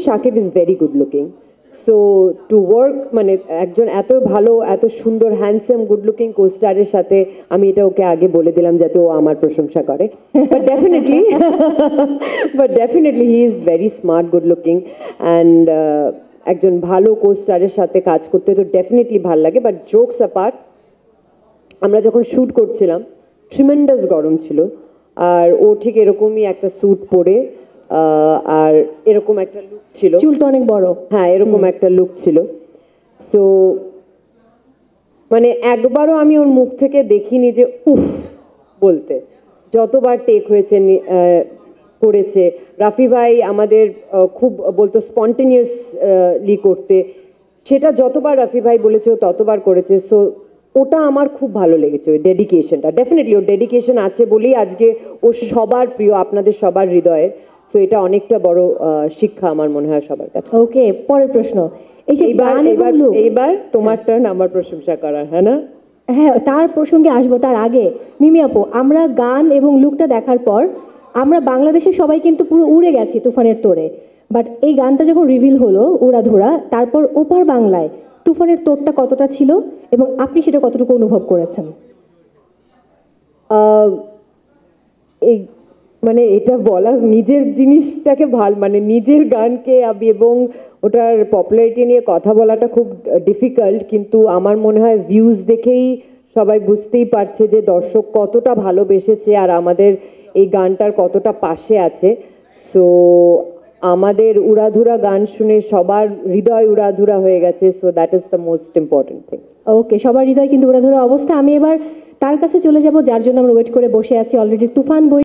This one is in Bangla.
Shakib is very good looking, so to work মানে একজন এত ভালো এত সুন্দর হ্যান্ডসাম গুড লুকিং কোস্টারের সাথে, আমি এটা ওকে আগে বলে দিলাম যাতে ও আমার প্রশংসা করে, but definitely he is very smart good looking and একজন ভালো কোস্টারের সাথে কাজ করতে তো ডেফিনেটলি ভালো লাগে। বাট জোকস অ্যাপার্ট, আমরা যখন শ্যুট করছিলাম ট্রিমেন্ডাস গরম ছিল, আর ও ঠিক এরকমই একটা স্যুট পরে আর এরকম একটা লুক ছিল, চুলটা অনেক বড়, হ্যাঁ এরকম একটা লুক ছিল। সো মানে একবারও আমি ওর মুখ থেকে দেখিনি যে উফ বলতে, যতবার টেক হয়েছে করেছে। রাফি ভাই আমাদের খুব বলতো স্পন্টেনিয়াসলি করতে, সেটা যতবার রাফি ভাই বলেছে ও ততবার করেছে। সো ওটা আমার খুব ভালো লেগেছে, ওই ডেডিকেশনটা। ডেফিনেটলি ওর ডেডিকেশন আছে বলেই আজকে ও সবার প্রিয়, আপনাদের সবার হৃদয়ের। সো এটা অনেকটা বড় শিক্ষা আমার মনে হয় সবার কাছে। ওকে, পরের প্রশ্ন, এই যে এইবার তোমার টার্ন আমার প্রশংসা করার, হ্যাঁ না? হ্যাঁ, তার প্রসঙ্গে আসবো। তার আগে মিমি আপু, আমরা গান এবং লুকটা দেখার পর আমরা বাংলাদেশের সবাই কিন্তু পুরো উড়ে গেছি তুফানের তোড়ে। বাট এই গানটা যখন রিভিল হলো উড়াধুরা, তারপর ওপার বাংলায় তুফানের তোড়টা কতটা ছিল এবং আপনি সেটা কতটুকু অনুভব করেছেন? এই মানে এটা বলা, নিজের জিনিসটাকে মানে নিজের গানকে এবং ওটার পপুলারিটি নিয়ে কথা বলাটা খুব ডিফিকাল্ট, কিন্তু আমার মনে হয় ভিউজ দেখেই সবাই বুঝতেই পারছে যে দর্শক কতটা ভালোবেসেছে আর আমাদের এই গানটার কতটা পাশে আছে। সো আমাদের উড়াধুরা গান শুনে সবার হৃদয় উড়াধুরা হয়ে গেছে। So that is the most important thing. Okay, সবার হৃদয় কিন্তু উড়াধুরা অবস্থা। আমি এবার তার কাছে চলে যাব যার জন্য আমরা ওয়েট করে বসে আছি অলরেডি। তুফান বই